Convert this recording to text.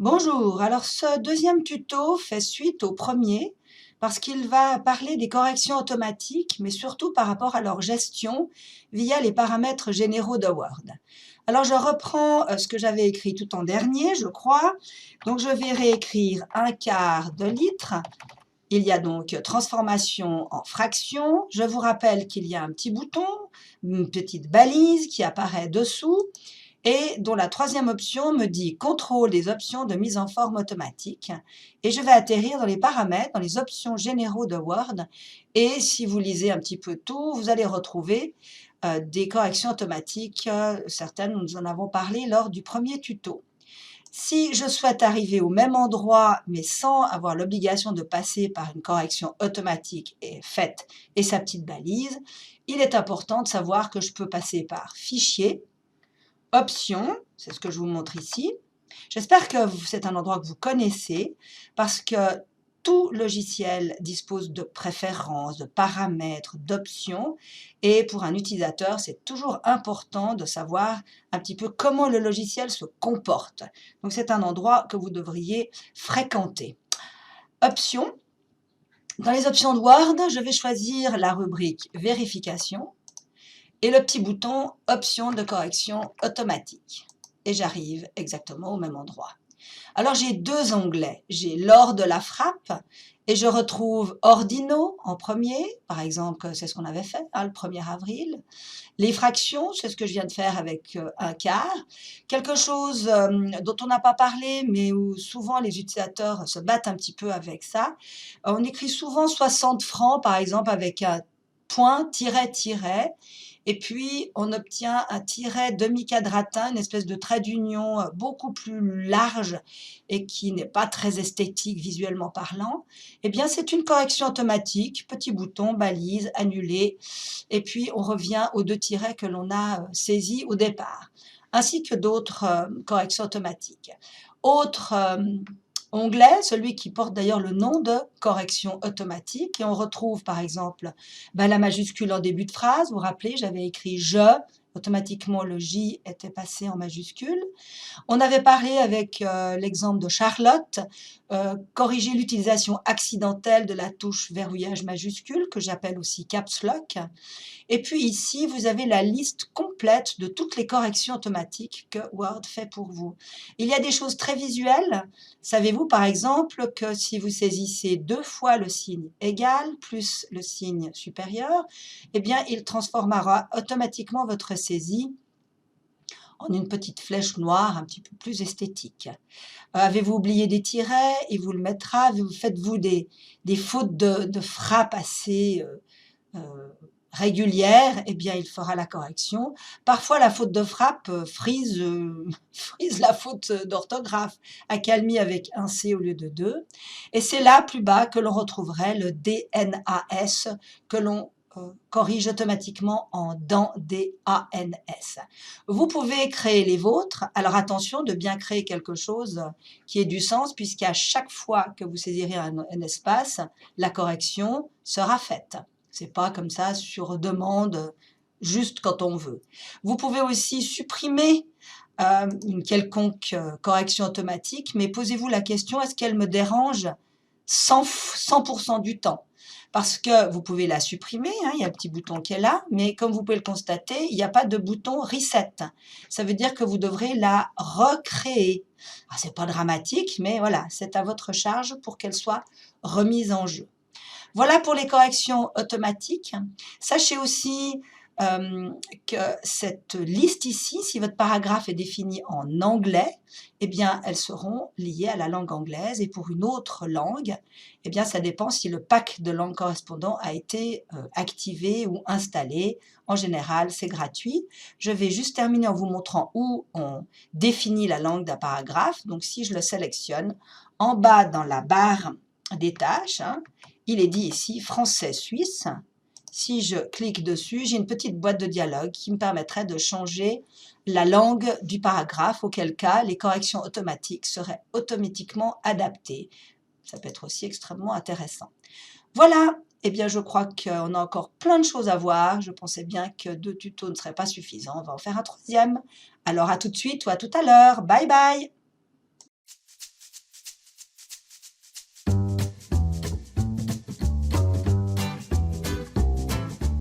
Bonjour, alors ce deuxième tuto fait suite au premier parce qu'il va parler des corrections automatiques, mais surtout par rapport à leur gestion via les paramètres généraux de Word. Alors je reprends ce que j'avais écrit tout en dernier, je crois. Donc je vais réécrire 1/4 de litre. Il y a donc transformation en fraction. Je vous rappelle qu'il y a un petit bouton, une petite balise qui apparaît dessous et dont la troisième option me dit contrôle des options de mise en forme automatique, et je vais atterrir dans les paramètres, dans les options généraux de Word, et si vous lisez un petit peu tout, vous allez retrouver des corrections automatiques, certaines nous en avons parlé lors du premier tuto. Si je souhaite arriver au même endroit, mais sans avoir l'obligation de passer par une correction automatique et faite et sa petite balise, il est important de savoir que je peux passer par Fichier, Options, c'est ce que je vous montre ici. J'espère que c'est un endroit que vous connaissez parce que tout logiciel dispose de préférences, de paramètres, d'options, et pour un utilisateur, c'est toujours important de savoir un petit peu comment le logiciel se comporte. Donc c'est un endroit que vous devriez fréquenter. Options. Dans les options de Word, je vais choisir la rubrique Vérification et le petit bouton Options de correction automatique. Et j'arrive exactement au même endroit. Alors j'ai deux onglets. J'ai lors de la frappe et je retrouve Ordinaux en premier. Par exemple, c'est ce qu'on avait fait le 1er avril. Les fractions, c'est ce que je viens de faire avec 1/4. Quelque chose dont on n'a pas parlé, mais où souvent les utilisateurs se battent un petit peu avec ça. On écrit souvent 60 francs, par exemple, avec un point, tiret, tiret. Et puis, on obtient un tiret demi-quadratin, une espèce de trait d'union beaucoup plus large et qui n'est pas très esthétique visuellement parlant. Eh bien, c'est une correction automatique, petit bouton, balise, annuler, et puis on revient aux deux tirets que l'on a saisis au départ, ainsi que d'autres corrections automatiques. Autre onglet, celui qui porte d'ailleurs le nom de correction automatique, et on retrouve par exemple la majuscule en début de phrase. Vous vous rappelez, j'avais écrit « je », automatiquement le « j » était passé en majuscule. On avait parlé avec l'exemple de Charlotte, corriger l'utilisation accidentelle de la touche verrouillage majuscule, que j'appelle aussi Caps Lock. Et puis ici, vous avez la liste complète de toutes les corrections automatiques que Word fait pour vous. Il y a des choses très visuelles. Savez-vous par exemple que si vous saisissez 2 fois le signe égal plus le signe supérieur, eh bien il transformera automatiquement votre saisie en une petite flèche noire un petit peu plus esthétique. Avez-vous oublié des tirets? Il vous le mettra. Faites-vous des fautes de frappe assez régulière, eh bien il fera la correction. Parfois la faute de frappe frise la faute d'orthographe, accalmie avec un C au lieu de 2. Et c'est là plus bas que l'on retrouverait le DNAS que l'on corrige automatiquement en DANS. Vous pouvez créer les vôtres. Alors attention de bien créer quelque chose qui ait du sens, puisqu'à chaque fois que vous saisirez un espace, la correction sera faite. C'est pas comme ça sur demande, juste quand on veut. Vous pouvez aussi supprimer une quelconque correction automatique, mais posez-vous la question, est-ce qu'elle me dérange 100% du temps? Parce que vous pouvez la supprimer, il y a le petit bouton qui est là, mais comme vous pouvez le constater, il n'y a pas de bouton Reset. Ça veut dire que vous devrez la recréer. C'est pas dramatique, mais voilà, c'est à votre charge pour qu'elle soit remise en jeu. Voilà pour les corrections automatiques. Sachez aussi que cette liste ici, si votre paragraphe est défini en anglais, eh bien, elles seront liées à la langue anglaise. Et pour une autre langue, eh bien, ça dépend si le pack de langue correspondant a été activé ou installé. En général, c'est gratuit. Je vais juste terminer en vous montrant où on définit la langue d'un paragraphe. Donc, si je le sélectionne, en bas dans la barre des tâches, il est dit ici français-suisse. Si je clique dessus, j'ai une petite boîte de dialogue qui me permettrait de changer la langue du paragraphe, auquel cas les corrections automatiques seraient automatiquement adaptées. Ça peut être aussi extrêmement intéressant. Voilà, eh bien je crois qu'on a encore plein de choses à voir. Je pensais bien que 2 tutos ne seraient pas suffisants. On va en faire un 3e. Alors à tout de suite ou à tout à l'heure. Bye bye!